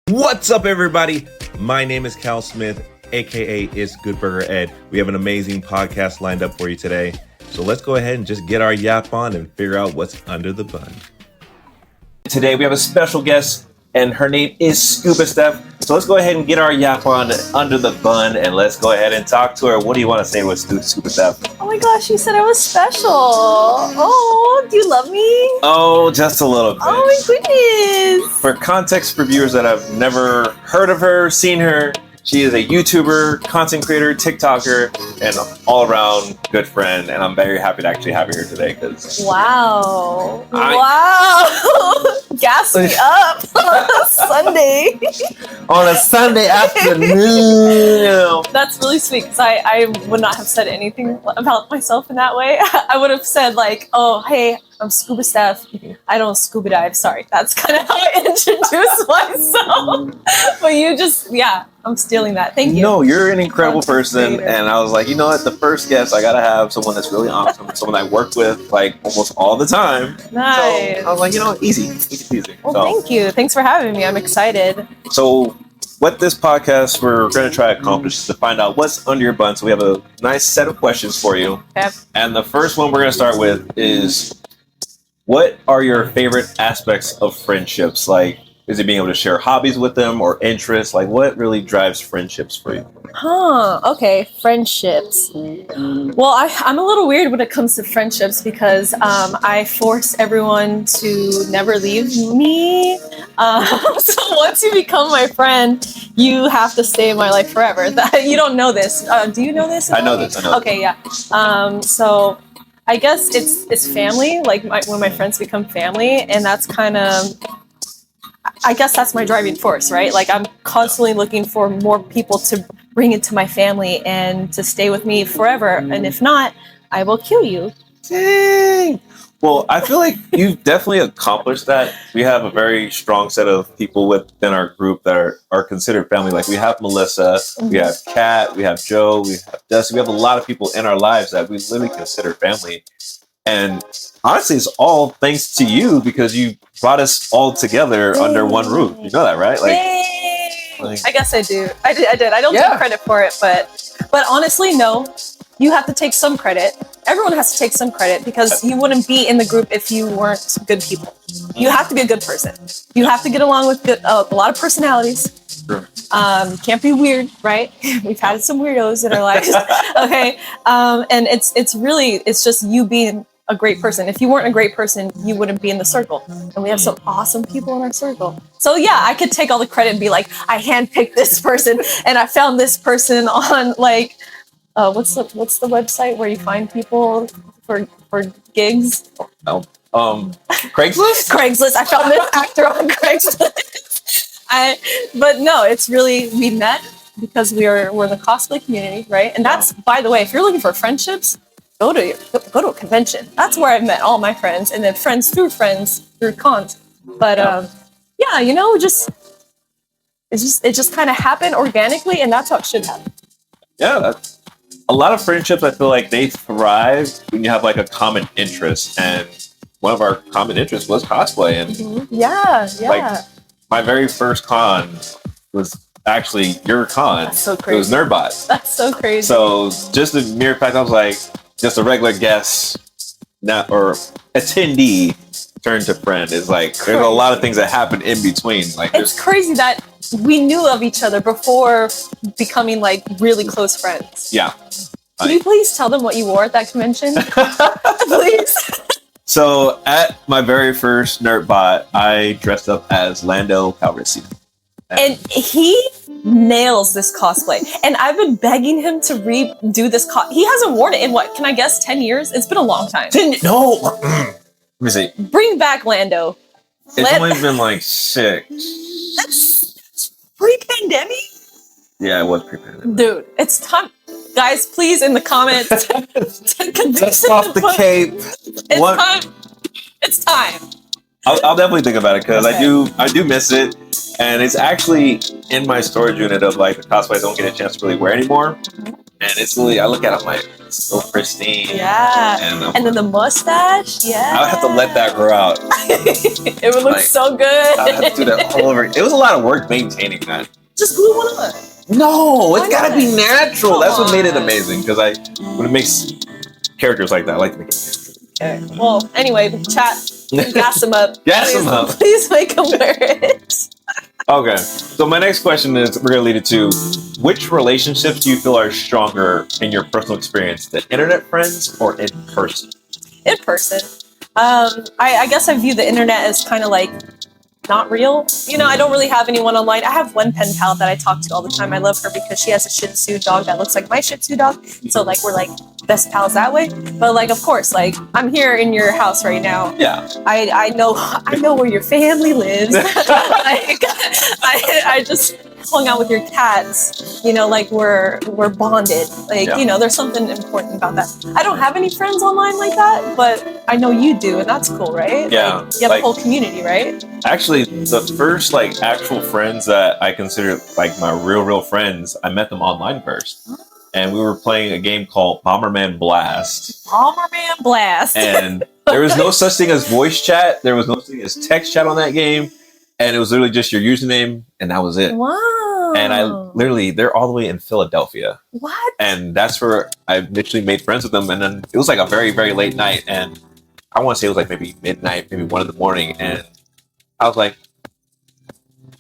What's up, everybody? My name is Cal Smith, aka ItsGoodBurgerEd. We have an amazing podcast lined up for you today. So let's go ahead and just get our yap on and figure out what's under the bun. Today we have a special guest, and her name is Scuba Steph. So let's go ahead and get our yap on under the bun, and let's go ahead and talk to her. What do you want to say with Scuba Steph? Oh my gosh, you said I was special. Oh, do you love me? Oh, just a little bit. Oh my goodness. For context, for viewers that have never heard of her, seen her, she is a YouTuber, content creator, TikToker, and all-around good friend. And I'm very happy to actually have her here today because wow, gas me up on a Sunday. On a Sunday afternoon. That's really sweet because I would not have said anything about myself in that way. I would have said like, oh, hey, I'm Scuba Steph. I don't scuba dive. Sorry. That's kind of how I introduce myself. But you just, I'm stealing that. Thank you. No, you're an incredible person. And I was like, you know what? The first guest, I got to have someone that's really awesome. Someone I work with like almost all the time. Nice. So I was like, easy peasy. Well, thank you. Thanks for having me. I'm excited. So what this podcast we're going to try to accomplish is to find out what's under your bun. So we have a nice set of questions for you. Okay. And the first one we're going to start with is, what are your favorite aspects of friendships? Like, is it being able to share hobbies with them or interests? Like, what really drives friendships for you? Okay. Friendships. Well, I'm a little weird when it comes to friendships because I force everyone to never leave me. So once you become my friend, you have to stay in my life forever. You don't know this. Do you know this? I know this. Okay, yeah. So I guess it's family. Like when my friends become family, and that's kind of, I guess that's my driving force, right? Like I'm constantly looking for more people to bring into my family and to stay with me forever. And if not, I will kill you. Dang. Well, I feel like you've definitely accomplished that. We have a very strong set of people within our group that are considered family. Like we have Melissa, we have Kat, we have Joe, we have Dusty. We have a lot of people in our lives that we literally consider family. And honestly, it's all thanks to you because you brought us all together under one roof. You know that, right? Like I guess I do. I did. I don't take credit for it, but honestly, no. You have to take some credit. Everyone has to take some credit because you wouldn't be in the group if you weren't good people. You have to be a good person. You have to get along with a lot of personalities. Sure. Can't be weird, right? We've had some weirdos in our lives. Okay. And it's just you being a great person. If you weren't a great person, you wouldn't be in the circle. And we have some awesome people in our circle. So yeah, I could take all the credit and be like, I handpicked this person and I found this person on like, what's the website where you find people for gigs? Craigslist? Craigslist. I found this actor on Craigslist. But no, it's really, we met because we're in the cosplay community, right? And that's, by the way, if you're looking for friendships, go to a convention. That's where I've met all my friends, and then friends through cons. But it just kind of happened organically, and that's how it should happen. Yeah, that's a lot of friendships. I feel like they thrive when you have like a common interest, and one of our common interests was cosplay. And yeah. Like my very first con was actually your con. That's so crazy. It was Nerdbot. That's so crazy. So just the mere fact, I was like just a regular guest, or attendee turned to friend is like crazy. There's a lot of things that happen in between. Like it's crazy that we knew of each other before becoming like really close friends. Yeah. Can you please tell them what you wore at that convention? Please. So at my very first Nerdbot, I dressed up as Lando Calrissian. And he nails this cosplay. And I've been begging him to redo this. He hasn't worn it in what, can I guess, 10 years? It's been a long time. No. Let me see. Bring back Lando. It's only been like 6. That's pre-pandemic? Yeah, it was pre-pandemic. Dude, it's time. Guys, please, in the comments, dust off the cape. It's time. I'll definitely think about it because I do miss it, and it's actually in my storage unit of like the cosplays I don't get a chance to really wear anymore. And it's really, I look at it, I'm like, it's so pristine. Yeah. And then the mustache. Yeah. I would have to let that grow out. It would look so good. I have to do that all over. It was a lot of work maintaining that. Just glue one on. No, it's gotta be natural. That's what made it amazing. Because when it makes characters like that, I like to make it. Okay. Well, anyway, chat, gas them up. Gas them up. Please make them wear it. Okay. So my next question is related to which relationships do you feel are stronger in your personal experience, the internet friends or in person? In person. I guess I view the internet as kind of like not real. You know, I don't really have anyone online. I have one pen pal that I talk to all the time. I love her because she has a Shih Tzu dog that looks like my Shih Tzu dog. So like we're like best pals that way. But like of course, like I'm here in your house right now. Yeah. I know where your family lives. Like, I just hung out with your cats. You know, like we're bonded. Like you know, there's something important about that. I don't have any friends online like that, but I know you do, and that's cool, right? Yeah. Like, you have a whole community, right? Actually, the first like actual friends that I consider like my real friends, I met them online first. And we were playing a game called Bomberman Blast. Bomberman Blast. And there was no such thing as voice chat. There was no such thing as text chat on that game. And it was literally just your username, and that was it. Wow. And they're all the way in Philadelphia. What? And that's where I literally made friends with them. And then it was like a very, very late night. And I want to say it was like maybe midnight, maybe 1 a.m. And I was like,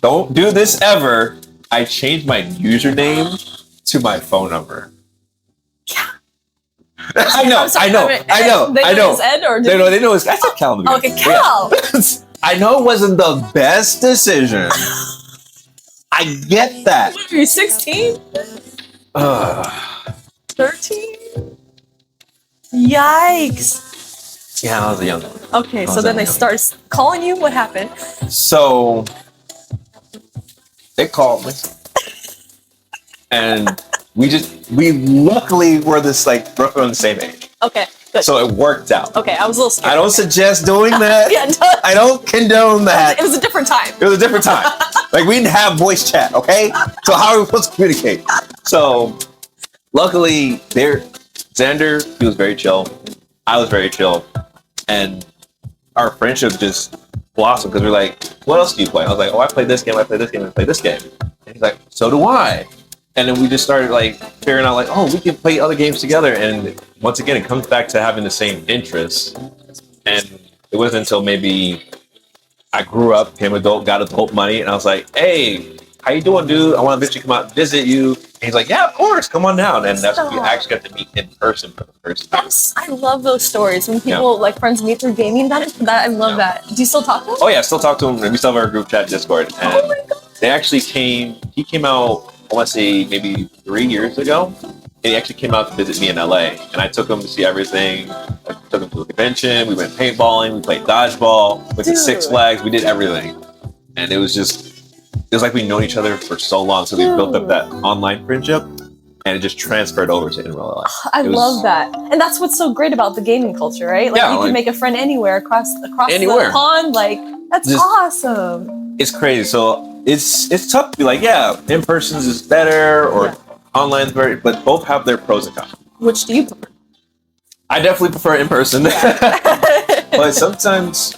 don't do this ever. I changed my username to my phone number. Yeah. I know. They know it's Ed or they know it's. I said Cal. Okay, Cal. Yeah. I know it wasn't the best decision. I get that. What are you, 16? 13? Yikes. Yeah, I was a young one. Okay, so then they start calling you. What happened? So they called me. And we luckily were this like roughly on the same age. Okay, good. So it worked out. Okay, I was a little scared. I don't suggest doing that. Yeah, no. I don't condone that. It was a different time. It was a different time. Like we didn't have voice chat, okay? So how are we supposed to communicate? So luckily Xander, he was very chill. I was very chill. And our friendship just blossomed because we're like, what else do you play? I was like, oh, I play this game, I play this game, I play this game. And he's like, so do I. And then we just started like figuring out like, oh, we can play other games together. And once again, it comes back to having the same interests. And it wasn't until maybe I grew up, became adult, got adult money, and I was like, hey, how you doing, dude? I want to eventually come out and visit you. And he's like, yeah, of course, come on down. And that's when we actually got to meet in person for the first time. Yes, I love those stories when people like friends meet through gaming. That I love that. Do you still talk to them? Oh yeah, still talk to him. We still have our group chat Discord. And oh my god. They actually he came out, I want to say maybe 3 years ago. And he actually came out to visit me in LA. And I took him to see everything. I took him to a convention. We went paintballing. We played dodgeball. Went to Six Flags. We did everything. And it was like we've known each other for so long. So we built up that online friendship. And it just transferred over to in real life. I love that. And that's what's so great about the gaming culture, right? Like you can make a friend anywhere across the pond. Like that's awesome. It's crazy. So it's tough to be like, yeah, in person is better or online is better, but both have their pros and cons. Which do you prefer? I definitely prefer in person. But sometimes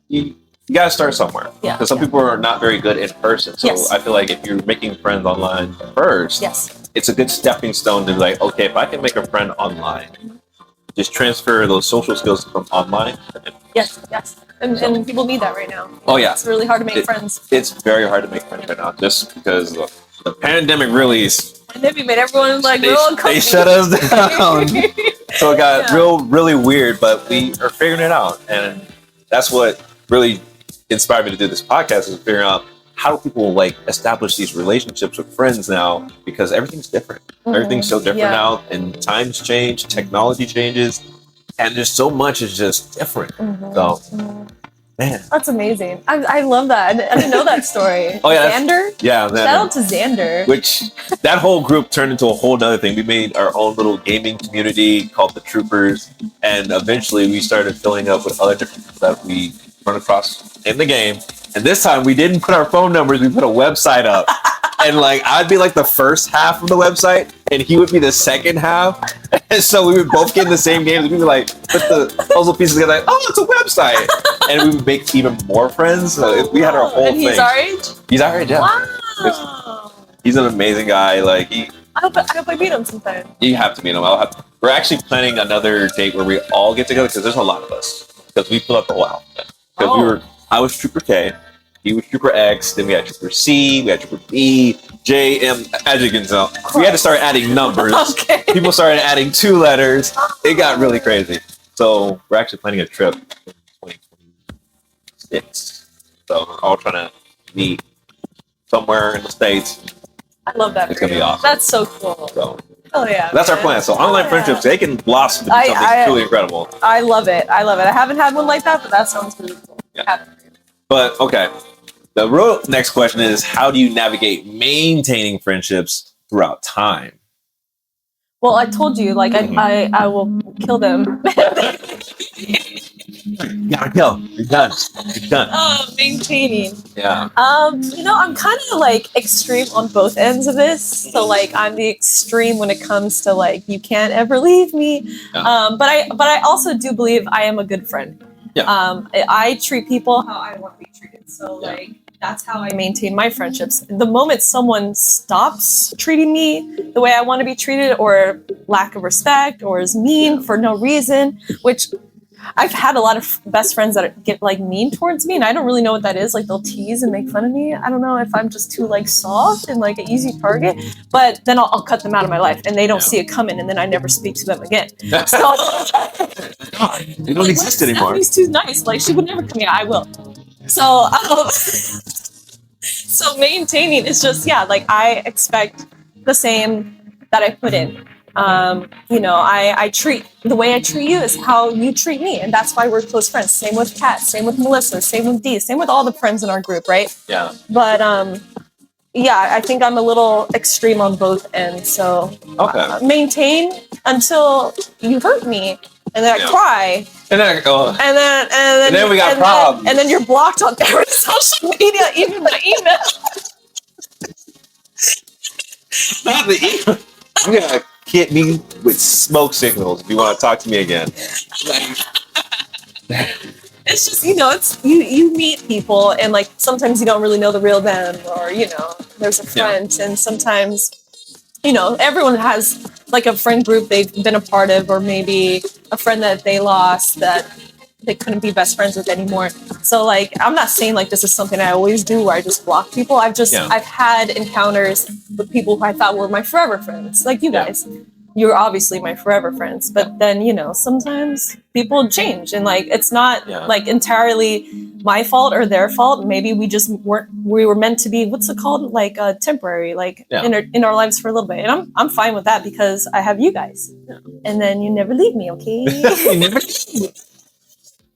you gotta start somewhere. Yeah. Because some people are not very good in person. So I feel like if you're making friends online first, it's a good stepping stone to be like, okay, if I can make a friend online, just transfer those social skills from online. Yes. And people need that right now. Oh yeah. It's really hard to make friends. It's very hard to make friends right now just because the pandemic really made everyone like real uncomfortable. They shut us down. So it got really weird, but we are figuring it out. And that's what really inspired me to do this podcast, is figuring out how do people like establish these relationships with friends now, because everything's different. Everything's so different now, and times change, technology changes, and there's so much is just different. So man, that's amazing. I love that. I didn't know that story. Oh yeah, Xander. Yeah, shout out to Xander. Which that whole group turned into a whole nother thing. We made our own little gaming community called the Troopers, and eventually we started filling up with other different people that we run across in the game. And this time we didn't put our phone numbers, we put a website up. And like I'd be like the first half of the website, and he would be the second half. And so we would both get in the same games. We'd be like, put the puzzle pieces together, like, oh, it's a website. And we would make even more friends. So we had our whole and thing. He's our age? He's our age, yeah. Wow. He's an amazing guy. Like, I hope I meet him sometime. you have to meet him. We're actually planning another date where we all get together because there's a lot of us. Because we filled up a while. Because I was Trooper K, he was Trooper X, then we had Trooper C, we had Trooper B, J, M, as you can tell. We had to start adding numbers. Okay. People started adding 2 letters. It got really crazy. So we're actually planning a trip in 2026. So we're all trying to meet somewhere in the States. I love that. It's going to be awesome. That's so cool. So oh yeah. that's our plan. So online friendships, they can blossom into something truly incredible. I love it. I haven't had one like that, but that sounds really cool. Yeah. But okay. The real next question is, how do you navigate maintaining friendships throughout time? Well, I told you, like, I will kill them. You gotta go. You're done. You're done. Maintaining. Yeah. I'm kind of like extreme on both ends of this. So like, I'm the extreme when it comes to like, you can't ever leave me. Yeah. But I also do believe I am a good friend. Yeah. I treat people how I want to be treated. So like, that's how I maintain my friendships. The moment someone stops treating me the way I want to be treated, or lack of respect, or is mean for no reason, which I've had a lot of best friends that get like mean towards me, and I don't really know what that is. Like, they'll tease and make fun of me. I don't know if I'm just too like soft and like an easy target, but then I'll cut them out of my life, and they don't see it coming, and then I never speak to them again. So they don't exist anymore. Stephanie's too nice. Like, she would never come here. I will. So, so maintaining is just, like, I expect the same that I put in. I treat, the way I treat you is how you treat me. And that's why we're close friends. Same with Kat, same with Melissa, same with Dee, same with all the friends in our group, right? Yeah. But, I think I'm a little extreme on both ends. So maintain until you hurt me. And then I cry. And then I go. And then we got problems. And then you're blocked on every social media, even my email. Not the email. You're gonna hit me with smoke signals if you want to talk to me again. It's just, it's you meet people, and like sometimes you don't really know the real them, or there's a friend, and sometimes everyone has like a friend group they've been a part of, or maybe a friend that they lost that they couldn't be best friends with anymore. So like, I'm not saying like this is something I always do where I just block people. I've had encounters with people who I thought were my forever friends, like you guys. You're obviously my forever friends, but then sometimes people change, and like it's not like entirely my fault or their fault. Maybe we just we were meant to be, what's it called, like temporary, like in our lives for a little bit. And I'm fine with that because I have you guys, and then you never leave me, okay? You never leave me.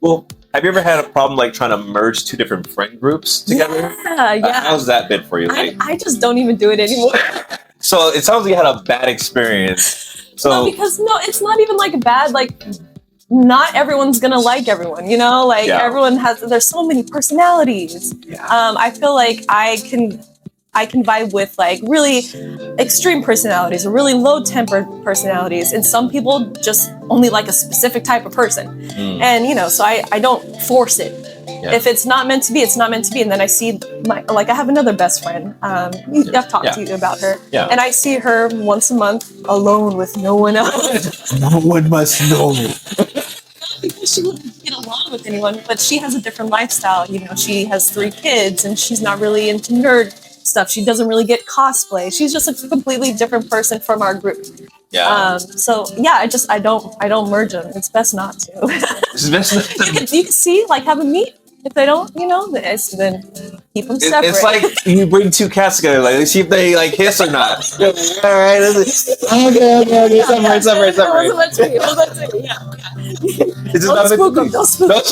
Well, have you ever had a problem like trying to merge 2 different friend groups together? Yeah. How's that been for you? I just don't even do it anymore. So it sounds like you had a bad experience. So no, because it's not even like bad. Like, not everyone's gonna like everyone. Everyone there's so many personalities. I feel like I can vibe with like really extreme personalities or really low tempered personalities, and some people just only like a specific type of person. And so I don't force it. If it's not meant to be, it's not meant to be. And then I see I have another best friend. I've talked to you about her. And I see her once a month alone with no one else. No one must know. Because she wouldn't get along with anyone, but she has a different lifestyle. She has 3 kids, and she's not really into nerd stuff. She doesn't really get cosplay. She's just a completely different person from our group. I don't merge them. It's best not to. It's best not to. You can see, like, have a meet. If they don't, then keep them separate. It's like you bring 2 cats together, like see if they like hiss or not. All right, okay, separate. It wasn't meant to be. It's just don't spook them. Don't spook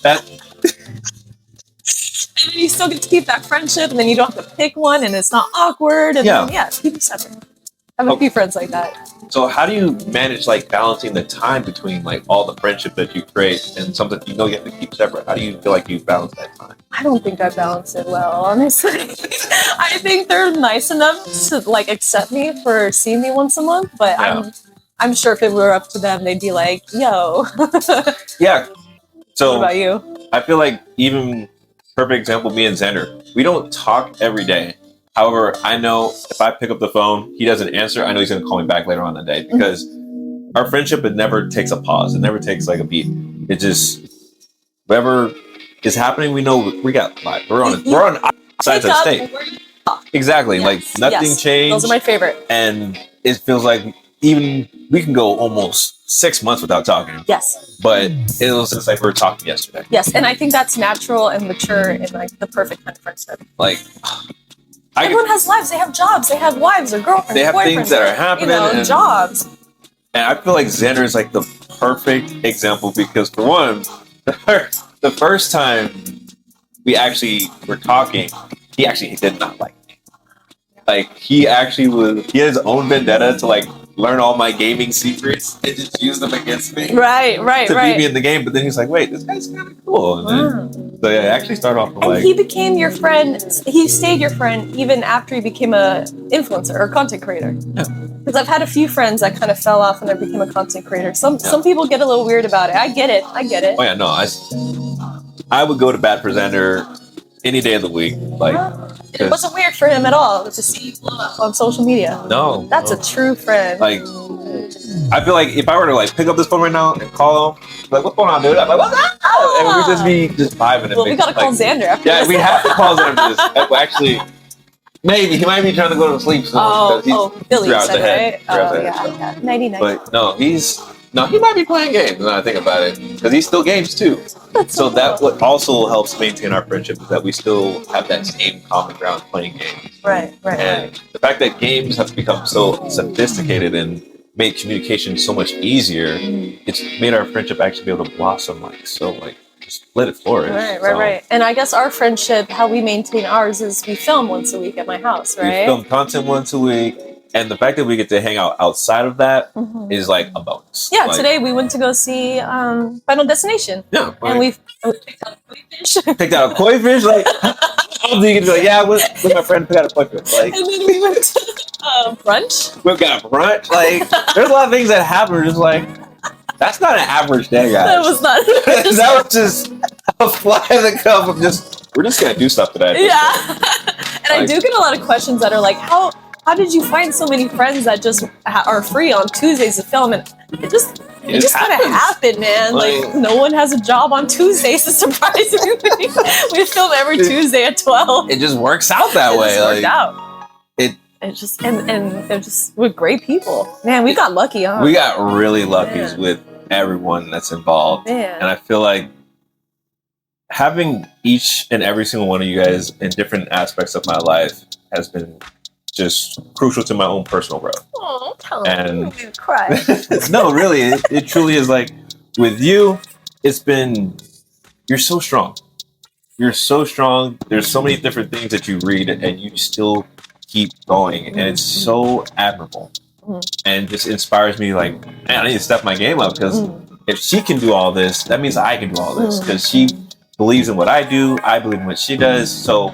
them. And then you still get to keep that friendship, and then you don't have to pick one, and it's not awkward. And then, keep them separate. I have a few friends like that. So how do you manage like balancing the time between like all the friendship that you create and something you know you have to keep separate? How do you feel like you balance that time? I don't think I balance it well, honestly. I think they're nice enough to like accept me for seeing me once a month, but I'm sure if it were up to them, they'd be like, "Yo." Yeah. So what about you? I feel like even perfect example, me and Xander, we don't talk every day. However, I know if I pick up the phone, he doesn't answer, I know he's going to call me back later on in the day because our friendship, it never takes a pause. It never takes like a beat. It just, whatever is happening, we know we got live. We're on sides of the state. Exactly. Like nothing changed. Those are my favorite. And it feels like even we can go almost 6 months without talking. Yes. But it was just like we were talking yesterday. Yes. And I think that's natural and mature and like the perfect kind of friendship. Like, everyone has lives. They have jobs. They have wives or girlfriends. They have things that are happening. And jobs. And I feel like Xander is like the perfect example because for one, the first time we actually were talking, he actually did not like me. Like he had his own vendetta to like learn all my gaming secrets and just use them against me. Right. To beat me in the game. But then he's like, wait, this guy's kind of cool. And then, so yeah, it actually started off with and he became your friend. He stayed your friend even after he became a influencer or content creator. Because I've had a few friends that kind of fell off and they became a content creator. Some people get a little weird about it. I get it. Oh yeah, no, I would go to bat for Xander any day of the week. Like, it wasn't weird for him at all to see you blow up on social media. No, that's a true friend. Like, I feel like if I were to like pick up this phone right now and call him, like, what's going on, dude? I'm like, what's up? And we would just vibing. Well, we gotta call Xander after this. Yeah, we have to call Xander after this. Actually, maybe he might be trying to go to sleep soon. Billy 3 hours said, ahead. right? Oh, yeah. Nighty night. But no, he might be playing games now I think about it. Because he still games too. So that what also helps maintain our friendship is that we still have that same common ground playing games. Right. And the fact that games have become so sophisticated and made communication so much easier, it's made our friendship actually be able to blossom just let it flourish. Right. And I guess our friendship, how we maintain ours is we film once a week at my house, right? We film content once a week. And the fact that we get to hang out outside of that is like a bonus. Yeah, today we went to go see Final Destination. Yeah. And we picked out a koi fish. Picked out a koi fish? Like, how do you get to be like, yeah, with my friend picked out a koi fish? Like, and then we went to brunch. We got brunch. Like, there's a lot of things that happen. We're just like, that's not an average day, guys. That was not. That was just a fly in the cup of we're just going to do stuff today. Yeah. And I do get a lot of questions that are like, how did you find so many friends that just are free on Tuesdays to film? And it just kind of happened, man. Like no one has a job on Tuesdays, surprisingly. We film every Tuesday at 12. It just works out that way. It just worked out. It just and they're just with great people. Man, we got lucky, huh? We got really lucky with everyone that's involved. Man. And I feel like having each and every single one of you guys in different aspects of my life has been just crucial to my own personal growth. Oh, and you cry. No, really, it truly is. Like with you, you're so strong. You're so strong. There's so many different things that you read and you still keep going. And it's so admirable. And just inspires me like, man, I need to step my game up because if she can do all this, that means I can do all this because she believes in what I do. I believe in what she does. So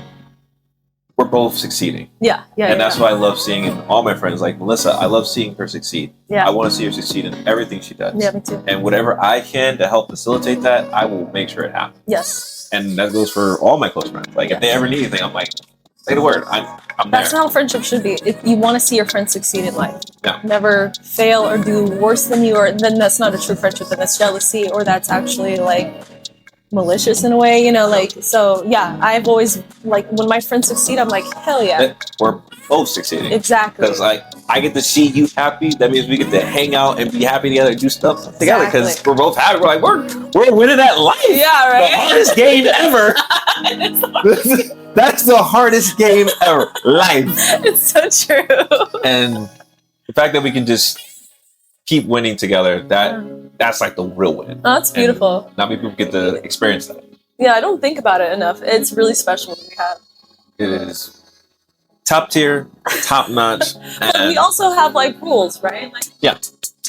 we're both succeeding. Yeah. And that's what I love seeing in all my friends. Like Melissa, I love seeing her succeed. Yeah. I want to see her succeed in everything she does. Yeah, me too. And whatever I can to help facilitate that, I will make sure it happens. Yes. And that goes for all my close friends. Like if they ever need anything, I'm like, say the word. I'm That's there. how friendship should be. If you want to see your friends succeed in life. Yeah. Never fail or do worse than you, or then that's not a true friendship, then that's jealousy, or that's actually like malicious in a way, so yeah, I've always like when my friends succeed, I'm like, hell yeah. We're both succeeding. Exactly. Because like I get to see you happy, that means we get to hang out and be happy together and do stuff together because we're both happy. We're like, we're winning at life. Yeah, right. The hardest game ever. That's the hardest game ever. Life. It's so true. And the fact that we can just keep winning together, that's like the real win. Oh, that's beautiful. And not many people get to experience that. Yeah, I don't think about it enough. It's really special what we have. It is. top tier, top notch. But we also have like rules, right? Like, yeah,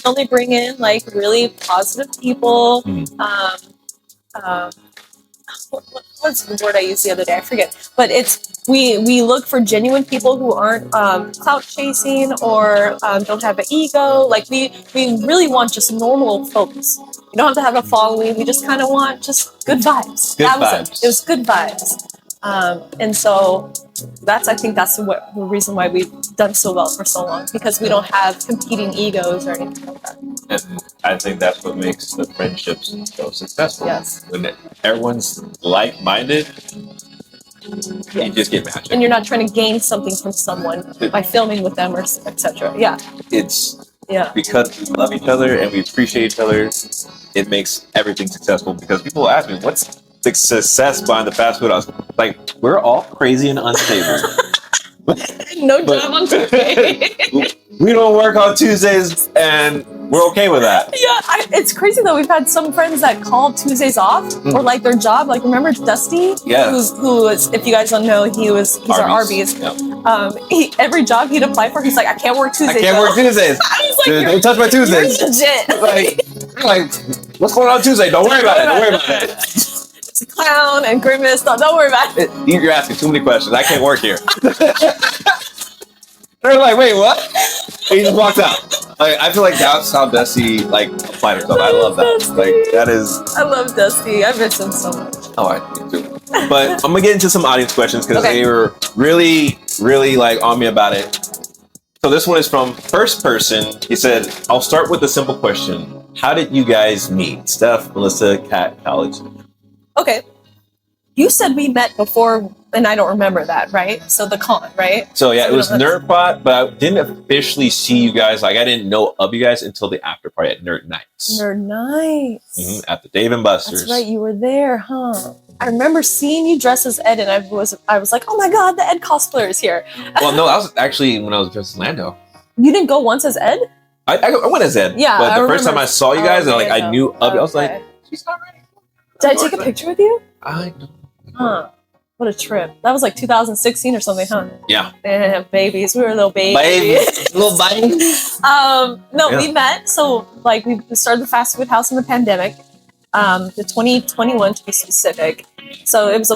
only bring in like really positive people. What's the word I used the other day? I forget. But it's we look for genuine people who aren't clout chasing or don't have an ego. Like we really want just normal folks. You don't have to have a following. We just kind of want just good vibes. Good that was vibes. it. It was good vibes. And so I think that's the reason why we've done so well for so long, because we don't have competing egos or anything like that. And I think that's what makes the friendships so successful. Yes. When everyone's like-minded, you just get magic. And you're not trying to gain something from someone by filming with them or etc. Yeah. It's because we love each other and we appreciate each other, it makes everything successful. Because people ask me, what's the success behind the fast food? I was like, we're all crazy and unstable. No job on Tuesday. We don't work on Tuesdays, and we're okay with that. Yeah, it's crazy though. We've had some friends that call Tuesdays off or like their job. Like remember Dusty? Yeah. Who was, if you guys don't know, he's our Arby's. Yeah. Every job he'd apply for, he's like, I can't work Tuesdays. I can't work Tuesdays. I was like, dude, don't touch my Tuesdays. You're legit. like, what's going on Tuesday? Don't worry about it. Don't worry about it. It's a clown and grimace. Don't worry about it. You're asking too many questions. I can't work here. They're like, wait, what? And he just walked out. Like, I feel like that's how Dusty applied herself. I love that. Dusty. Like that is. I love Dusty. I miss him so much. Oh, I do too. But I'm gonna get into some audience questions because Okay. they were really on me about it. So this one is from first person. He said, "I'll start with a simple question. How did you guys meet? Steph, Melissa, Kat, college." Okay. You said we met before, and I don't remember that, right? So the con, right? So yeah, So it we was don't have- NerdBot, but I didn't officially see you guys. Like I didn't know of you guys until the after party at Nerd Nights. Nerd Nights. At the Dave and Buster's. That's right, you were there, huh? I remember seeing you dressed as Ed, and I was like, oh my god, the Ed cosplayer is here. Well, no, I was actually when I was dressed as Lando. You didn't go once as Ed? I went as Ed. Yeah, but I the first time remember. I saw you guys, and Okay, I knew of you, I was okay. like, she's not ready. Did I take a picture with you? I know. Huh. What a trip. That was like 2016 or something, huh? Yeah. Babies. We were little babies. Little babies. No, we met. So, we started the fast food house in the pandemic, the 2021 to be specific. So it was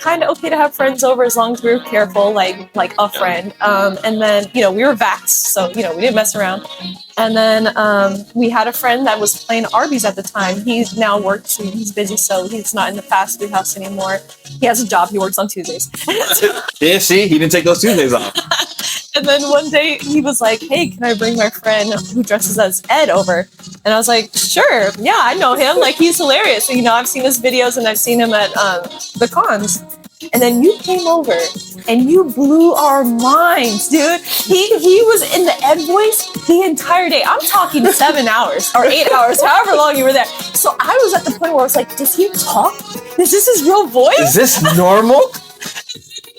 kind of okay to have friends over as long as we were careful, like a friend. And then, we were vaxxed, so, we didn't mess around. And then we had a friend that was playing Arby's at the time. He's now works, he's busy, so he's not in the fast food house anymore. He has a job, he works on Tuesdays. Yeah, see, he didn't take those Tuesdays off. And then one day he was like, hey, can I bring my friend who dresses as Ed over? And I was like, sure, yeah, I know him. Like, he's hilarious. So, I've seen his videos and I've seen him at the cons. And then you came over and you blew our minds, dude. He was in the Ed voice the entire day. I'm talking 7 hours or 8 hours, however long you were there. So I was at the point where I was like, does he talk? Is this his real voice? Is this normal?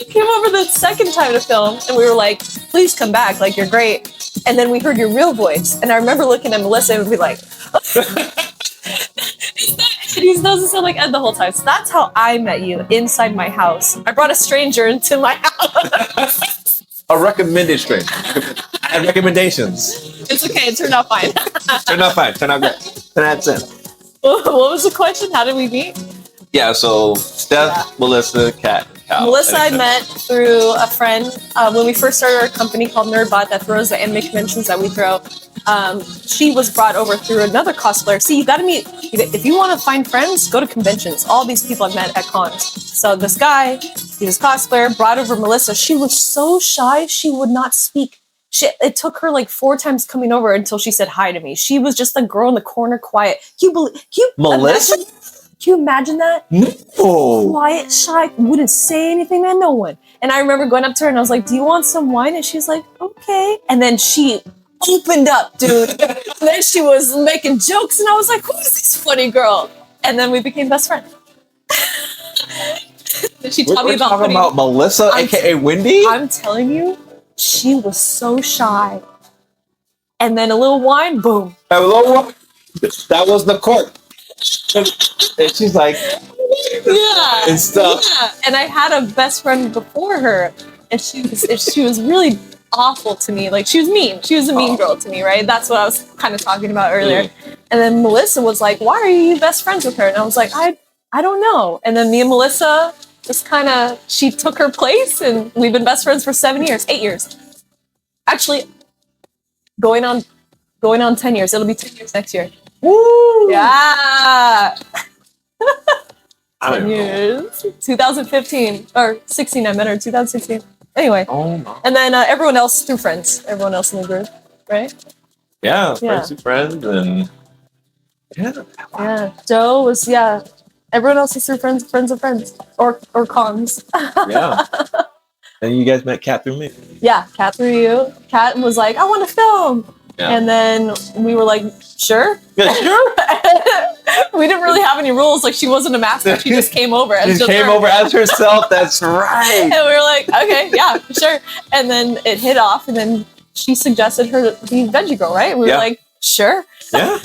Came over the second time to film and we were like, please come back, like you're great. And then we heard your real voice. And I remember looking at Melissa and be like, he doesn't sound like Ed the whole time. So that's how I met you, inside my house. I brought a stranger into my house. A recommended stranger. I had recommendations. It's okay, it turned out fine. Turned out fine. Turned out great. 10 out of 10. What was the question? How did we meet? Yeah, so Steph, Melissa, Kat, Cal. Melissa I met through a friend when we first started our company called NerdBot that throws the anime conventions that we throw. She was brought over through another cosplayer. See, you gotta meet, if you want to find friends, go to conventions. All these people I've met at cons. So this guy, he was cosplayer, brought over Melissa. She was so shy, she would not speak. It took her like 4 times coming over until she said hi to me. She was just the girl in the corner, quiet. Melissa? Can you imagine that? No. Quiet, shy, wouldn't say anything to no one. And I remember going up to her and I was like, do you want some wine? And she's like, okay. And then she opened up, dude. And then she was making jokes and I was like, who is this funny girl? And then we became best friends. Then she taught me about talking about Melissa, aka Wendy? I'm telling you, she was so shy. And then a little wine, boom. That was the cork. And she's like, Yeah. and stuff. Yeah. And I had a best friend before her and she was really awful to me. Like, she was mean. She was a mean girl to me, right? That's what I was kind of talking about earlier. And then Melissa was like, "Why are you best friends with her?" And I was like, I don't know. And then me and Melissa just kind of, she took her place, and we've been best friends for 8 years. Actually, going on 10 years. It'll be 10 years next year. Woo! Yeah. 10 know. years. 2015 or 16. I met her in 2016. Anyway. Oh my. And then everyone else through friends. Everyone else in the group, right? Yeah, friends to friends, and yeah. Joe was Everyone else is through friends of friends, or cons. yeah. And you guys met Kat through me. Yeah, Kat through you. Kat was like, "I want to film," and then we were like, "Sure." Yeah, sure. We didn't really have any rules. Like, she wasn't a master. She just came over. She just came over as herself. That's right. And we were like, "Okay, yeah, sure." And then it hit off, and then she suggested her be veggie girl, right? We were like, "Sure." Yeah.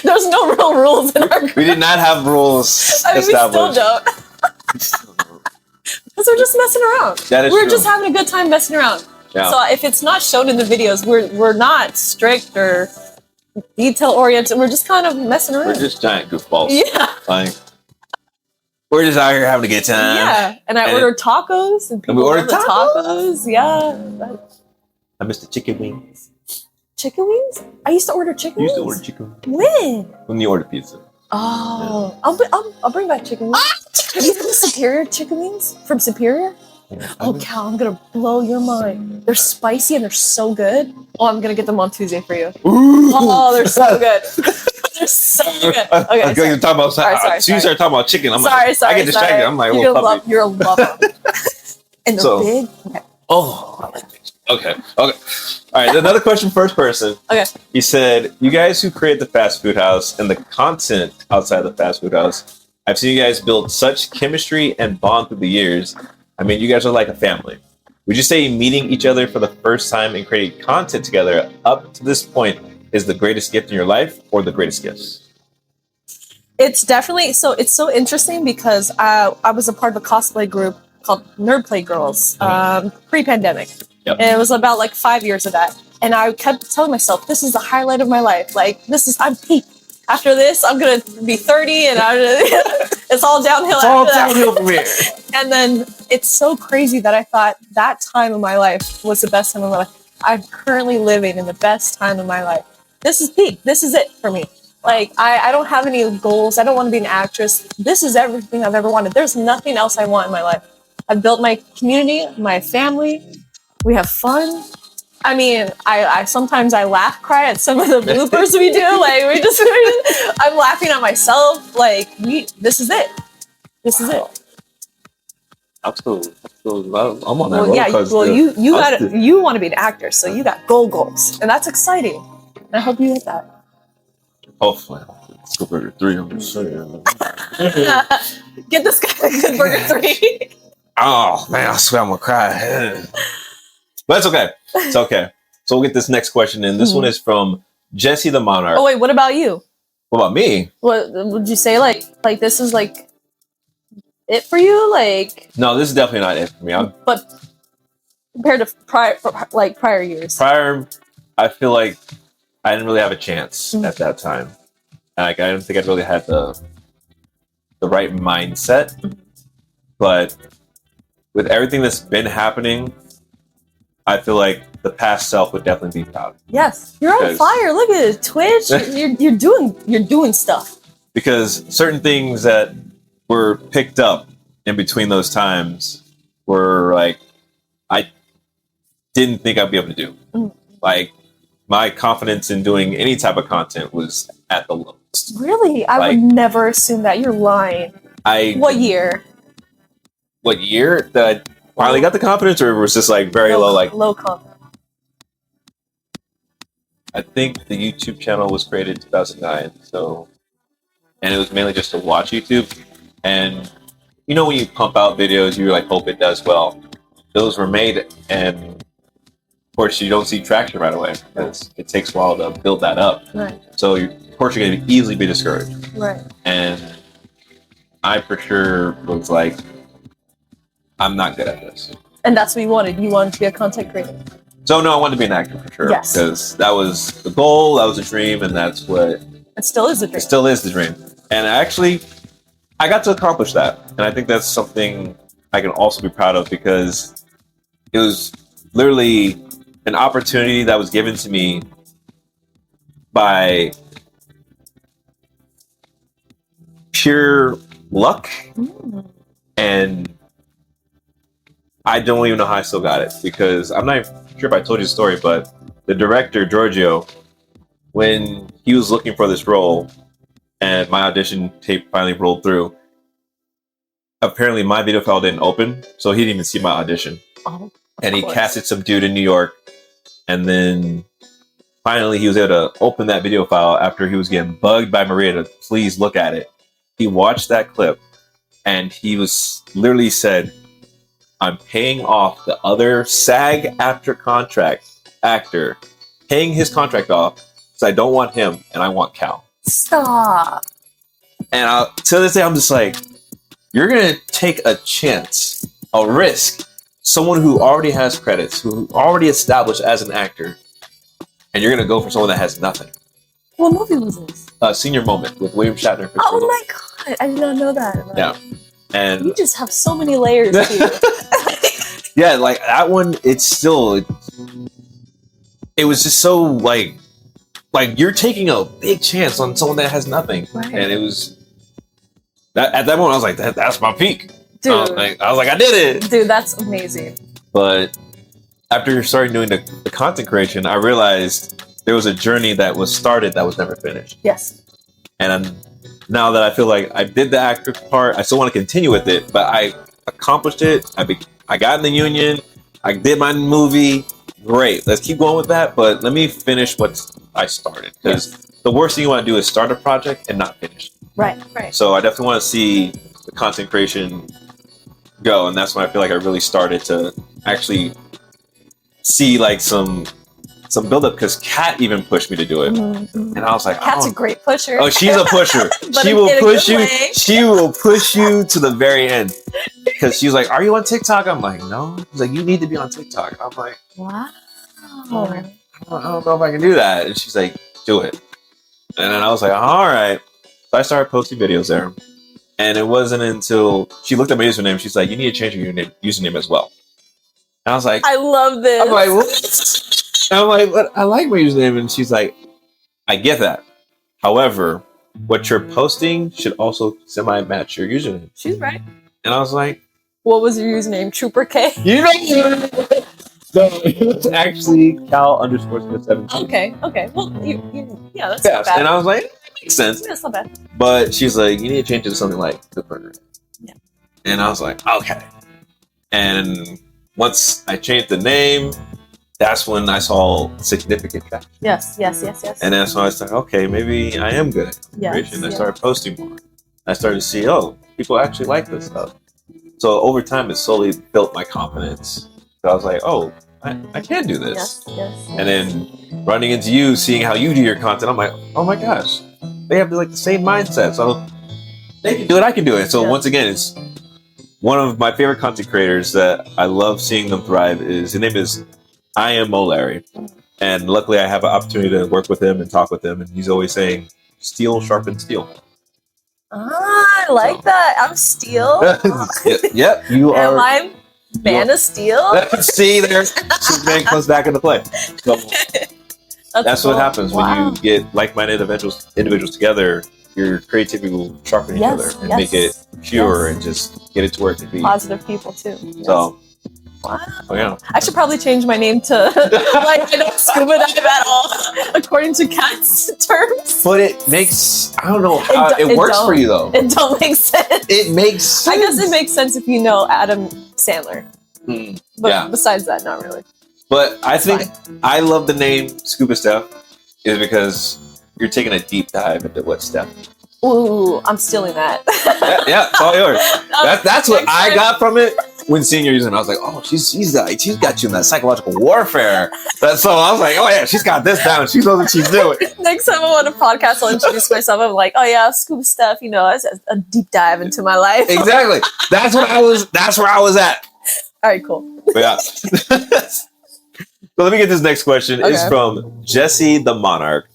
There's no real rules in our group. We did not have rules I mean, established. we still don't. Because we're just messing around. That is We're true. just having a good time messing around. Yeah. So if it's not shown in the videos, we're not strict or detail oriented. We're just kind of messing around. We're just giant goofballs. Yeah. Like, we're just out here having a good time. Yeah. And I ordered tacos, and people we ordered love the tacos. Yeah. I missed the chicken wings. Chicken wings? I used to order chicken You wings. used to order chicken When? when you ordered pizza. Oh, I'll bring back chicken wings. Have you had the Superior chicken wings from Superior? Oh, Cal, I'm gonna blow your mind. They're spicy and they're so good. Oh, I'm gonna get them on Tuesday for you. Oh, they're so good. They're so good. Okay, you're talking about. Sorry. You started talking about chicken. I'm sorry. I get distracted. I'm like, little puppy. You're a lover. And they're big. Okay. Oh, I like it. Okay. All right. Another question, first person. Okay. He said, "You guys who create the fast food house and the content outside the fast food house, I've seen you guys build such chemistry and bond through the years. I mean, you guys are like a family. Would you say meeting each other for the first time and creating content together up to this point is the greatest gift in your life, or the greatest gifts?" It's definitely it's so interesting because I was a part of a cosplay group called Nerd Play Girls pre-pandemic. Yep. And it was about like 5 years of that. And I kept telling myself, this is the highlight of my life. Like, I'm peak. After this, I'm going to be 30 and it's all downhill. It's all downhill from here. And then it's so crazy that I thought that time of my life was the best time of my life. I'm currently living in the best time of my life. This is peak. This is it for me. Like, I don't have any goals. I don't want to be an actress. This is everything I've ever wanted. There's nothing else I want in my life. I've built my community, my family. We have fun. I mean, I sometimes I laugh, cry at some of the bloopers we do. Like, I'm laughing at myself. Like, this is it. This is it. I'm on that roller coaster. Well, you want to be an actor, so you got goals, and that's exciting. And I hope you hit that. Hopefully, Scuba Burger 3. I'm just saying. Get this guy a good burger 3. Oh man, I swear I'm gonna cry. But it's okay. It's okay. So we'll get this next question in. This one is from Jesse the Monarch. Oh wait, what about you? What about me? What would you say? Like this is like it for you? Like, no, this is definitely not it for me. But compared to prior years. Prior, I feel like I didn't really have a chance at that time. Like, I don't think I'd really had the right mindset. But with everything that's been happening, I feel like the past self would definitely be proud. Yes, you're on fire. Look at it, Twitch. you're doing stuff. Because certain things that were picked up in between those times were like, I didn't think I'd be able to do. Like, my confidence in doing any type of content was at the lowest. Really? I would never assume that. You're lying. What year? What year that I finally got the confidence, or it was just like very low? Like low confidence. I think the YouTube channel was created in 2009. So, and it was mainly just to watch YouTube. And you know, when you pump out videos, you like hope it does well. Those were made, and of course, you don't see traction right away because it takes a while to build that up. Right. So, of course, you're going to easily be discouraged. Right. And I for sure was like, I'm not good at this. And that's what you wanted. You wanted to be a content creator. So no, I wanted to be an actor for sure. Yes. Because that was the goal, that was a dream, and that's what... It still is a dream. It still is the dream. And actually, I got to accomplish that. And I think that's something I can also be proud of because it was literally an opportunity that was given to me by pure luck. And I don't even know how I still got it because I'm not even sure if I told you the story, but the director, Giorgio, when he was looking for this role and my audition tape finally rolled through, apparently my video file didn't open, so he didn't even see my audition. Oh, and he casted some dude in New York, and then finally he was able to open that video file after he was getting bugged by Maria to please look at it. He watched that clip, and he was literally said, I'm paying off the other SAG-AFTRA contract actor, paying his contract off because I don't want him and I want Cal. Stop. And to this day, I'm just like, you're going to take a chance, a risk, someone who already has credits, who already established as an actor, and you're going to go for someone that has nothing. What movie was this? Senior Moment with William Shatner. Oh my God. I did not know that. Yeah. And you just have so many layers to you. Yeah, like that one, it's still, it was just so like you're taking a big chance on someone that has nothing. Right. And it was, at that moment, I was like, that's my peak. Dude. I was like, I did it. Dude, that's amazing. But after starting doing the content creation, I realized there was a journey that was started that was never finished. Yes. And now that I feel like I did the actor part, I still want to continue with it, but I accomplished it. I got in the union. I did my movie. Great. Let's keep going with that. But let me finish what I started. Because the worst thing you want to do is start a project and not finish. Right, right. So I definitely want to see the content creation go. And that's when I feel like I really started to actually see like some build up, because Kat even pushed me to do it. And I was like, Kat's a great pusher. Oh, she's a pusher. She will push you. She will push you to the very end. Because she's like, are you on TikTok? I'm like, no. She's like, you need to be on TikTok. I'm like, wow. I don't know if I can do that. And she's like, do it. And then I was like, all right. So I started posting videos there. And it wasn't until she looked at my username. She's like, you need to change your username as well. And I was like, I love this. I'm like, what? I'm like, what? I like my username. And she's like, I get that. However, what you're posting should also semi-match your username. She's right. And I was like, what was your username? Trooper K? You know, no, it was actually Cal_17. Okay. Well, yeah, that's not bad. And I was like, it makes sense. Yeah, that's not bad. But she's like, you need to change it to something like GoodBurgerEd. Yeah. And I was like, okay. And once I changed the name, that's when I saw significant traction. Yes. And that's when I was like, okay, maybe I am good at creation. I started posting more. I started to see, people actually like this stuff. So over time, it slowly built my confidence. So I was like, I can do this. Yes. And then running into you, seeing how you do your content, I'm like, oh my gosh, they have like the same mindset. So they can do it, I can do it. So once again, it's one of my favorite content creators that I love seeing them thrive. His name is I Am Larry. And luckily I have an opportunity to work with him and talk with him. And he's always saying, steel sharpens steel. I like that. I'm steel. Yep, you are. Am I Man of Steel? See, there's Superman comes back into play. So that's cool. What happens when you get like-minded individuals together. Your creativity will sharpen each other and make it pure and just get it to where it can be. Positive people too. Yes. So. Wow. Oh, yeah. I should probably change my name to like I don't scuba dive at all, according to Kat's terms. But it makes, I don't know how it works for you though. It don't make sense. It makes sense. I guess it makes sense if you know Adam Sandler. But besides that, not really. But I think I love the name Scuba Steph is because you're taking a deep dive into what Steph. Ooh, I'm stealing that. yeah, it's all yours. That's what I got from it. When seeing your username, I was like, oh, she's got you in that psychological warfare. So I was like, oh yeah, she's got this down. She knows what she's doing. Next time I'm on a podcast, I'll introduce myself. I'm like, oh yeah, Scuba Steph, it's a deep dive into my life. Exactly. That's where I was at. All right, cool. But yeah. So let me get this next question. Okay. It's from Jesse the Monarch.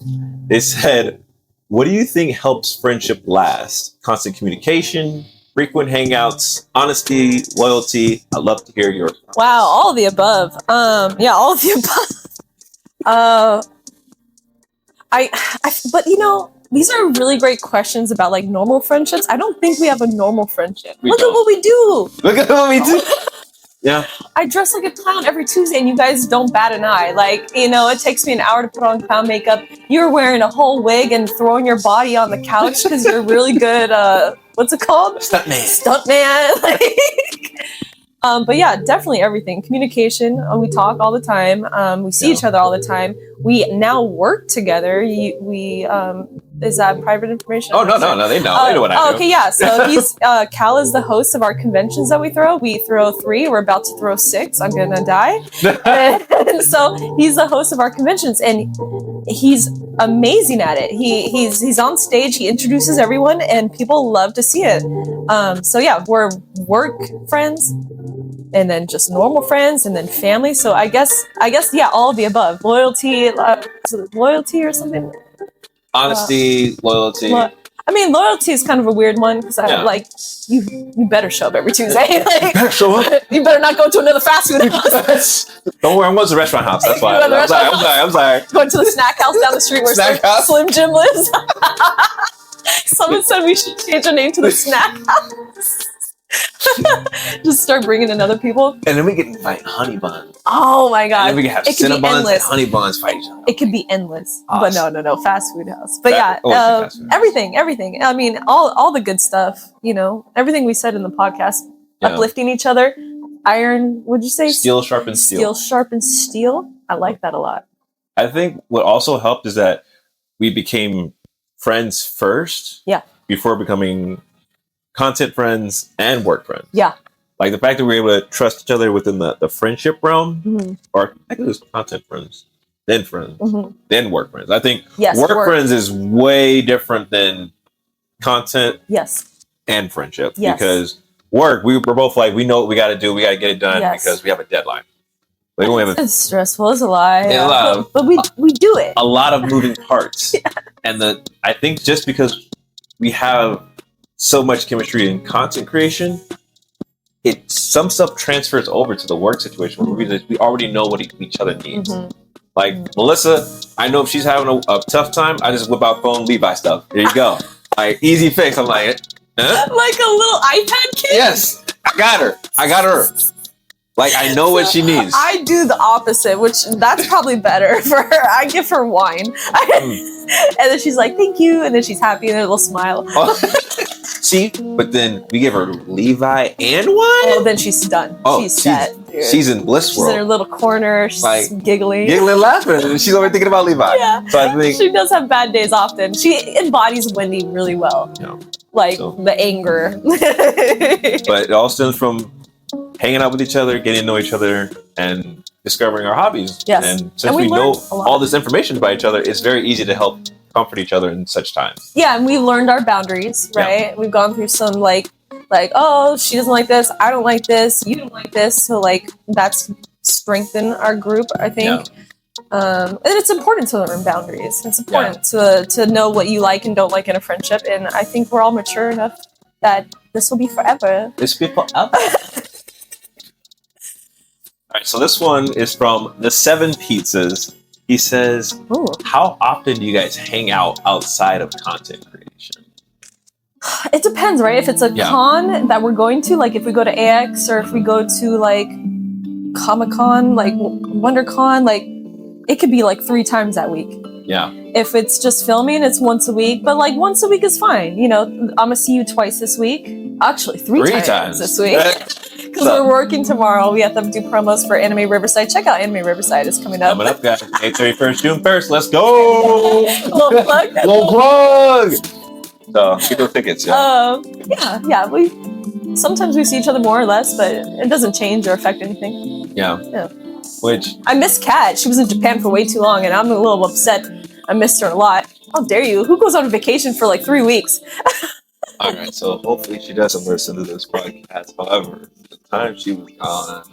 They said, what do you think helps friendship last? Constant communication, frequent hangouts, honesty, loyalty? I'd love to hear yours. Wow, all of the above. Yeah, all of the above. But you know, these are really great questions about like normal friendships. I don't think we have a normal friendship. Look at what we do. Look at what we do. Yeah. I dress like a clown every Tuesday and you guys don't bat an eye. Like, you know, it takes me an hour to put on clown makeup. You're wearing a whole wig and throwing your body on the couch because you're really good, what's it called? Stuntman. Like, but yeah, definitely everything. Communication. We talk all the time. We see each other all the time. We now work together. Is that private information? Oh, no, they know. They know what I do. Okay, yeah. So he's Cal is the host of our conventions that we throw. We throw 3. We're about to throw 6. I'm gonna die. And so he's the host of our conventions, and he's amazing at it. He's on stage. He introduces everyone, and people love to see it. So yeah, we're work friends, and then just normal friends, and then family. So I guess yeah, all of the above. Loyalty, is it loyalty or something. Honesty, loyalty. I mean, loyalty is kind of a weird one because I'm like, you better show up every Tuesday. Like, better show up. You better not go to another fast food house. Don't worry, I'm going to the restaurant house. That's why. I'm sorry. Going to the snack house down the street where Slim Jim lives. Someone said we should change our name to the snack house. Just start bringing in other people. And then we can fight honey buns. Oh my god. And then we can have Cinnabons and honey buns fight each other. It could be endless. Awesome. But no, fast food house. But everything. I mean, all the good stuff, you know, everything we said in the podcast, uplifting each other. Iron, would you say? Steel sharpens steel. Steel sharpens steel. I like that a lot. I think what also helped is that we became friends first. Yeah. Before becoming content friends and work friends. Yeah. Like the fact that we were able to trust each other within the friendship realm, or I think it was content friends, then friends, then work friends. I think work friends is way different than content and friendship. Because work, we're both like, we know what we got to do. We got to get it done because we have a deadline. Like, it's stressful. It's a lie. Yeah, but we do it. A lot of moving parts. And I think just because we have so much chemistry in content creation, some stuff transfers over to the work situation where we already know what each other needs. Like Melissa, I know if she's having a tough time, I just whip out phone Levi stuff. There you go. Like easy fix. I'm like, huh? Like a little iPad kid. Yes, I got her. Like I know what she needs. I do the opposite, which that's probably better for her. I give her wine, and then she's like, "Thank you," and then she's happy and a little smile. See, but then we give her Levi and wine. Oh, then she's done. Oh, she's set. Dude. She's in bliss world. She's in her little corner. She's like giggling, laughing, and she's always thinking about Levi. Yeah, so I think she does have bad days often. She embodies Wendy really well. Yeah. Like the anger. But it all stems from hanging out with each other, getting to know each other, and discovering our hobbies. Yes. And since we know all this information about each other, it's very easy to help comfort each other in such times. Yeah, and we've learned our boundaries, right? Yeah. We've gone through some like, oh, she doesn't like this, I don't like this, you don't like this. So like that's strengthened our group, I think. Yeah. And it's important to learn boundaries. It's important to know what you like and don't like in a friendship. And I think we're all mature enough that this will be forever. This will be forever. All right, so this one is from the 7 Pizzas. He says, how often do you guys hang out outside of content creation? It depends, right? If it's a con that we're going to, like if we go to AX or if we go to like Comic-Con, like WonderCon, like it could be like 3 times that week. Yeah. If it's just filming, it's once a week, but like once a week is fine. You know, I'm gonna see you twice this week. Actually, 3 times this week. Because we're working tomorrow. We have to do promos for Anime Riverside. Check out Anime Riverside. It's coming up. Coming up, guys. May 31st, June 1st. Let's go! Little plug. Little plug! So, get those tickets. Yeah. Sometimes we see each other more or less, but it doesn't change or affect anything. Yeah. Which I miss Kat. She was in Japan for way too long, and I'm a little upset. I missed her a lot. How dare you? Who goes on vacation for like 3 weeks? All right, so hopefully she doesn't listen to this podcast. However, the time she was gone,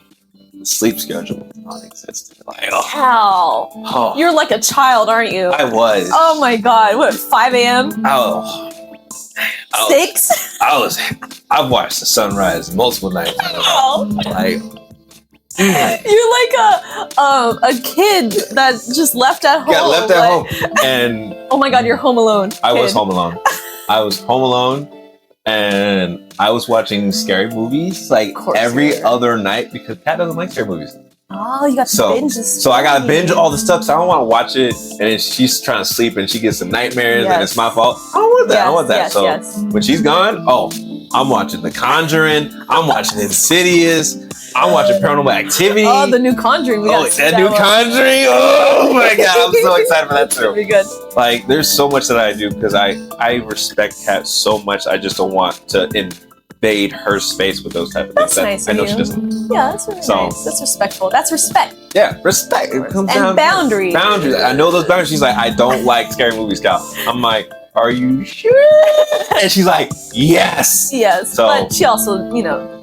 sleep schedule non-existent. Like, oh, How? You're like a child, aren't you? I was. Oh my god! What? 5 a.m. Oh. 6? I've watched the sunrise multiple nights. Oh. Like, you're like a kid that just left at home. got left at home, and oh my god, you're home alone. I was home alone. I was home alone, and I was watching scary movies like every other night because Kat doesn't like scary movies. Oh, you got to binge this. So I got to binge all the stuff. So I don't want to watch it, and then she's trying to sleep, and she gets some nightmares, and it's my fault. I don't want that. I want that. So when she's gone, I'm watching The Conjuring. I'm watching Insidious. I'm watching Paranormal Activity. Oh, the new Conjuring. We got that new Conjuring. Oh my god, I'm so excited for that too. Pretty good. Like, there's so much that I do because I respect Kat so much. I just don't want to invade her space with those type of things. That's nice. I know she doesn't. Yeah, that's really nice. That's respectful. That's respect. Yeah, respect. It comes and down boundaries. Boundaries. I know those boundaries. She's like, I don't like scary movies, Cal. I'm like, are you sure? And she's like, yes. Yes. So, but she also,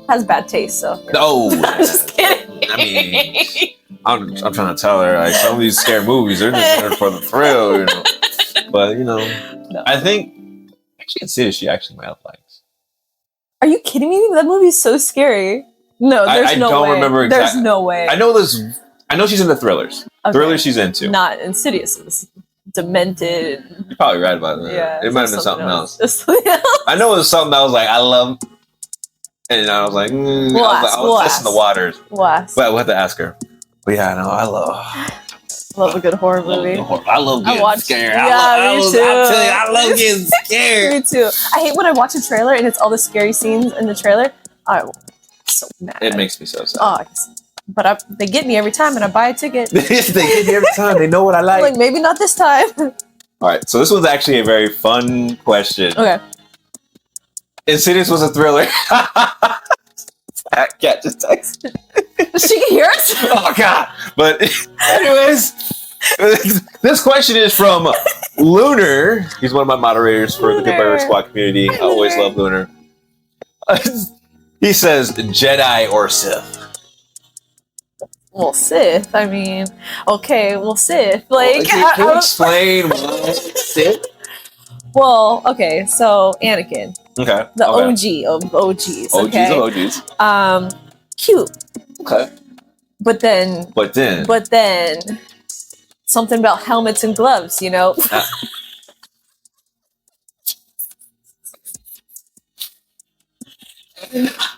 has bad taste. So. No. I'm just kidding. I mean, I'm trying to tell her like some of these scary movies they're just there for the thrill, But no. I think actually Insidious she actually might have liked. Are you kidding me? That movie's so scary. No, there's no way. I don't remember exactly. There's no way. I know she's into thrillers. Okay. Thrillers she's into. Not Insidious. It was demented. You're probably right about that. Yeah. It might have been something else. I know it was something that I was like, I love. And I was like, I was testing the waters. But we'll have to ask her. But yeah, no, I love a good horror movie. I love getting scared. Yeah, me too. I love getting scared. Me too. I hate when I watch a trailer and it's all the scary scenes in the trailer. I'm so mad. It makes me so sad. But they get me every time and I buy a ticket. They get me every time. They know what I like. Like, maybe not this time. All right, so this was actually a very fun question. Okay. Insidious was a thriller. Cat just texted. She can hear us? Oh, God. But anyways, this question is from Lunar. He's one of my moderators for the Good Burger Squad community. I always love Lunar. He says, Jedi or Sith? Well, Sith. I mean, okay, well, Sith. Like, can you explain why Sith? Well, okay, so Anakin. Okay. The OG of OGs. Okay? OGs of OGs. Cute. Okay. But then something about helmets and gloves, And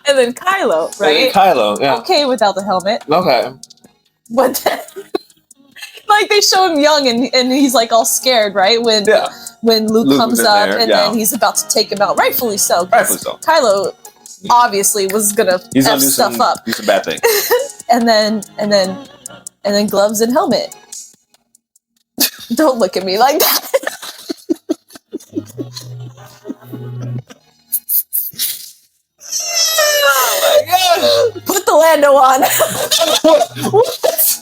then Kylo, right? Kylo, yeah. Okay without the helmet. Okay. But then, like, they show him young and he's like all scared, right? When Luke comes up and then he's about to take him out. Rightfully so. Kylo obviously was gonna F stuff up. Do some bad things. and then gloves and helmet. Don't look at me like that. Oh my God. Put the Lando on. What?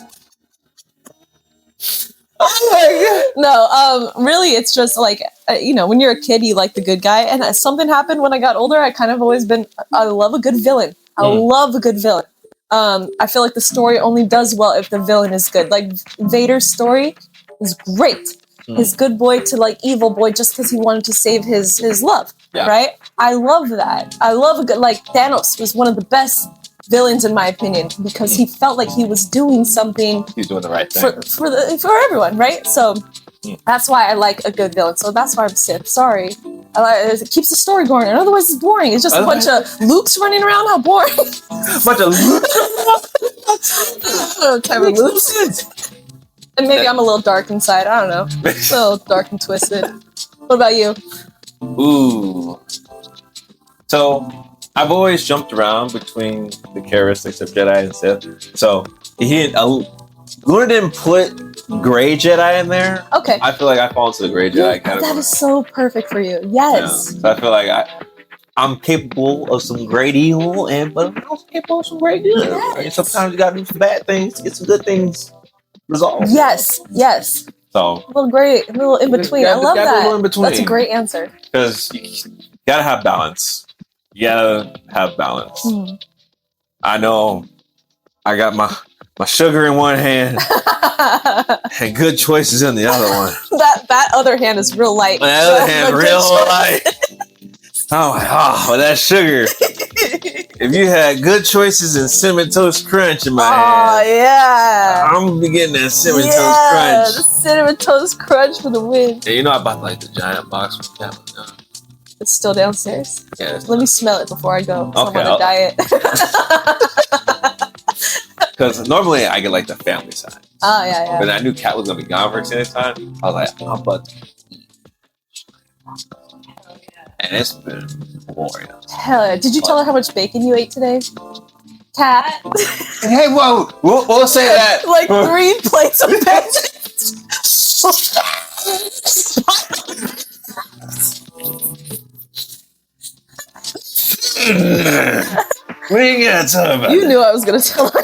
Oh my God. No, really, it's just like, when you're a kid, you like the good guy. And something happened when I got older. I kind of always I love a good villain. I love a good villain. I feel like the story only does well if the villain is good. Like, Vader's story is great. His good boy to, like, evil boy just because he wanted to save his love, right? I love that. I love a good, like, Thanos was one of the best villains in my opinion because he felt like he was doing something. He's doing the right thing for everyone, right? So that's why I like a good villain. So that's why I'm Sith. Sorry, it keeps the story going. And otherwise, it's boring. It's just a bunch of Lukes running around. How boring! Bunch of Lukes. And maybe I'm a little dark inside. I don't know. A little dark and twisted. What about you? Ooh. So I've always jumped around between the characteristics of Jedi and Sith. So Lunar didn't put gray Jedi in there. Okay. I feel like I fall into the gray Jedi category. That is so perfect for you. Yes. Yeah. So I feel like I'm capable of some great evil, but I'm also capable of some great good. Yes. Right? Sometimes you gotta do some bad things to get some good things resolved. Yes. So a little in between. I love that. A in between. That's a great answer. Because you gotta have balance. You gotta have balance. I know I got my sugar in one hand and good choices in the other one. That other hand is real light. My other hand real light. Oh my god, that sugar. If you had good choices and cinnamon toast crunch in my hand. Oh yeah. I'm gonna be getting that cinnamon toast crunch. The cinnamon toast crunch for the win. And you know I bought like the giant box from Captain. It's still downstairs. Yeah. Let me smell it before I go. Okay, I'm on a diet. Because normally I get like the family size. Oh yeah. But I knew Kat was gonna be gone for extended time. I was like, I'm about to eat. And it's been glorious. Hell yeah. Did you tell her how much bacon you ate today? Kat? Hey, whoa, we'll say that. Like 3 plates of bacon. What are you gonna tell about? You knew I was gonna tell her.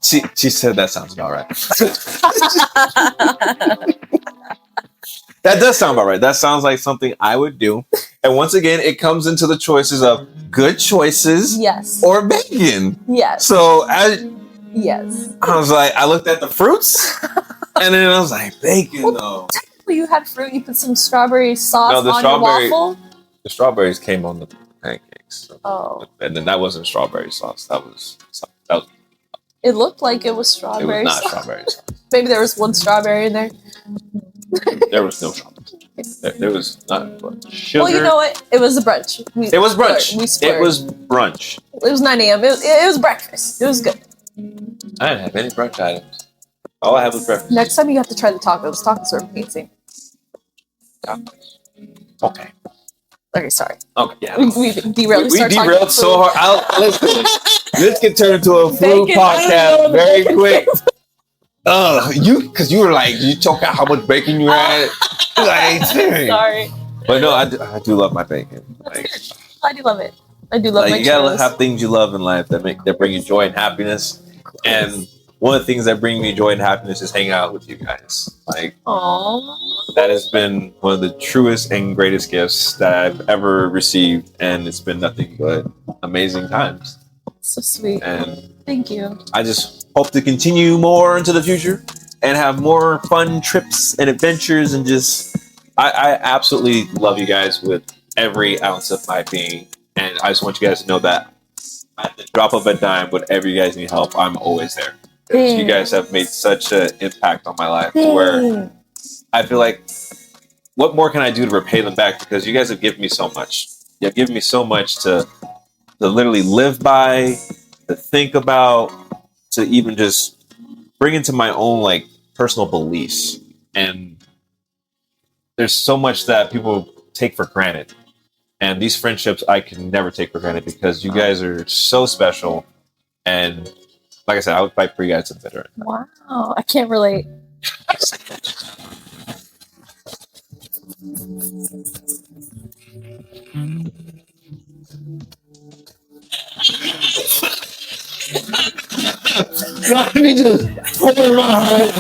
She said that sounds about right. That does sound about right. That sounds like something I would do. And once again, it comes into the choices of good choices, yes, or bacon. Yes. So yes. I was like, I looked at the fruits, and then I was like, bacon though. Technically, you had fruit. You put some strawberry sauce on your waffle. The strawberries came on the pancakes. So. Oh. And then that wasn't strawberry sauce. That was. It looked like it was strawberry. It was not sauce. strawberry sauce. Maybe there was one strawberry in there. There was no strawberries. There was not sugar. Well, you know what? It was a brunch. It was brunch. We splurged. It was brunch. It was 9 a.m. It was breakfast. It was good. I didn't have any brunch items. All I had was breakfast. Next time you have to try the tacos. Tacos are amazing. Okay. Okay, sorry. Okay, yeah. We derailed. We derailed so hard. Listen, this could turn into a food podcast very quick. Because you were like, you talk out how much bacon you had. Like, sorry. But no, I do love my bacon. Like, I do love it. I do love my you gotta have things you love in life that bring you joy and happiness. And one of the things that bring me joy and happiness is hanging out with you guys. Like, aww. That has been one of the truest and greatest gifts that I've ever received, and it's been nothing but amazing times. So sweet. And thank you. I just hope to continue more into the future and have more fun trips and adventures, and just I absolutely love you guys with every ounce of my being. And I just want you guys to know that at the drop of a dime, whenever you guys need help, I'm always there. You guys have made such an impact on my life where I feel like, what more can I do to repay them back? Because you guys have given me so much. You have given me so much to literally live by, to think about, to even just bring into my own like personal beliefs. And there's so much that people take for granted. And these friendships I can never take for granted, because you guys are so special. And like I said, I would fight for you guys to the bitter. Wow, I can't relate. Let me just pour my heart.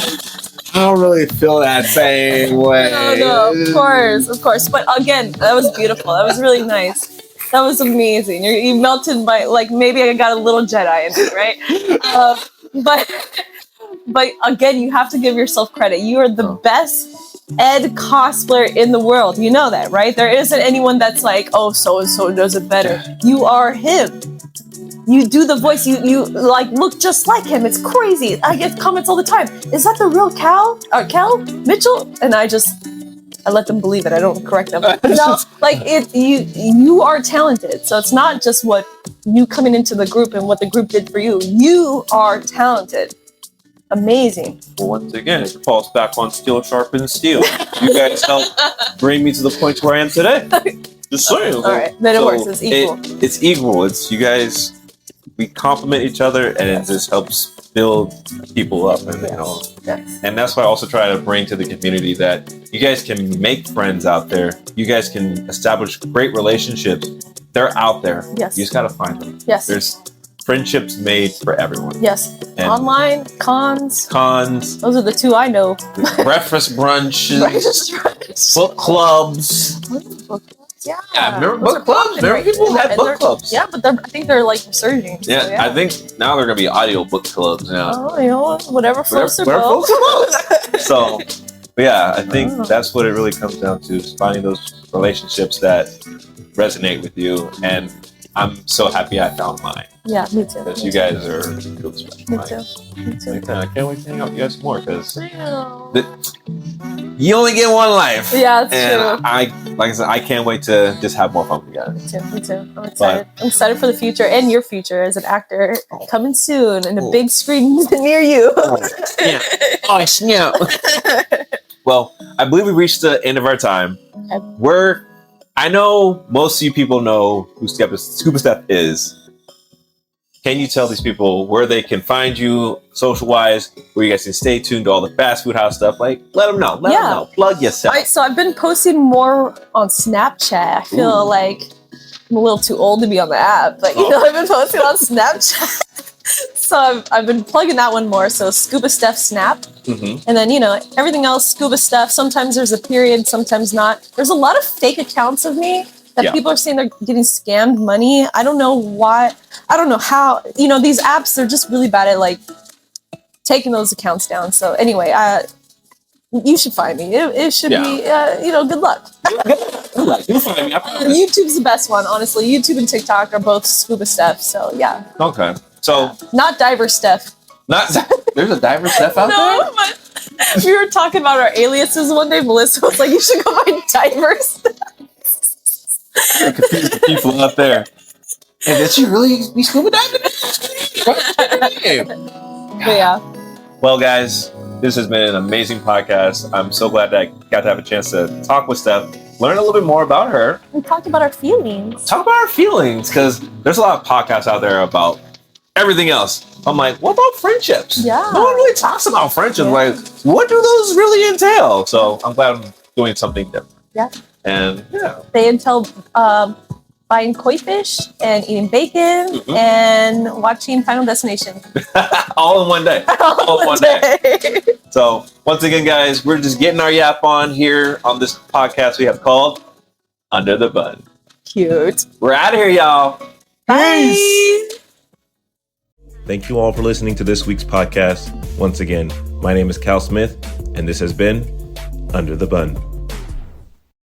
I don't really feel that same way. No, of course. But again, that was beautiful. That was really nice. That was amazing. You melted my, like, maybe I got a little Jedi in me, right? But again, you have to give yourself credit. You are the best Ed cosplayer in the world. You know that, right? There isn't anyone that's like, oh, so-and-so does it better. You are him. You do the voice. You like look just like him. It's crazy. I get comments all the time. Is that the real Cal Mitchell? And I let them believe it. I don't correct them. No, like you are talented. So it's not just what you coming into the group and what the group did for you. You are talented. Amazing. Well, once again, it falls back on steel sharpens steel. You guys helped bring me to the point where I am today. Just saying. All right, then it works. It's equal. It's equal. It's you guys. We complement each other, and it just helps build people up, and and that's why I also try to bring to the community that you guys can make friends out there. You guys can establish great relationships. They're out there. Yes. You just gotta find them. Yes. There's friendships made for everyone. Yes. And online cons. Those are the two I know. Breakfast brunches. Book clubs. Yeah, remember those book are clubs? popping Remember people had and book clubs? Yeah, but I think they're like resurging. Yeah, so, yeah. I think now they're gonna be audio book clubs now. Oh, you know, whatever floats their boat. So, but yeah, I think that's what it really comes down to: is finding those relationships that resonate with you. And I'm so happy I found mine. Yeah, me too. Because you guys are really special. Me too. Me too. I can't wait to hang out with you guys more because you only get one life. Yeah, that's and true. Like I said, I can't wait to just have more fun together. Me too. I'm excited. I'm excited for the future and your future as an actor coming soon in a big screen near you. Yeah. Well, I believe we reached the end of our time. Okay. I know most of you people know who Scuba Steph is. Can you tell these people where they can find you social-wise, where you guys can stay tuned to all the fast food house stuff? Like, let them know. Let them know. Plug yourself. So I've been posting more on Snapchat. I feel like I'm a little too old to be on the app, but you know, I've been posting on Snapchat. So I've been plugging that one more. So Scuba Steph Snap. Mm-hmm. And then, you know, everything else, Scuba Steph. Sometimes there's a period, sometimes not. There's a lot of fake accounts of me that people are saying they're getting scammed money. I don't know why. I don't know how. You know, these apps, they're just really bad at like taking those accounts down. So anyway, you should find me. It should be, you know, good luck. Good luck. You'll find me. YouTube's the best one, honestly. YouTube and TikTok are both Scuba Steph. So yeah. Okay. So not Diver Steph. There's a Diver Steph out there? But we were talking about our aliases one day. Melissa was like, you should go find Diver Steph. I confuse the people out there. And did she really be scuba diving? But yeah. Well, guys, this has been an amazing podcast. I'm so glad that I got to have a chance to talk with Steph, learn a little bit more about her. And talk about our feelings. Because there's a lot of podcasts out there about everything else. I'm like, what about friendships? Yeah. No one really talks about friendships. Yeah. Like, what do those really entail? So I'm glad I'm doing something different. Yeah. And they entail buying koi fish and eating bacon and watching Final Destination. All in one day. All in one day. So once again, guys, we're just getting our yap on here on this podcast we have called Under the Bun. Cute. We're out of here, y'all. Bye. Peace. Thank you all for listening to this week's podcast. Once again, my name is Cal Smith, and this has been Under the Bun.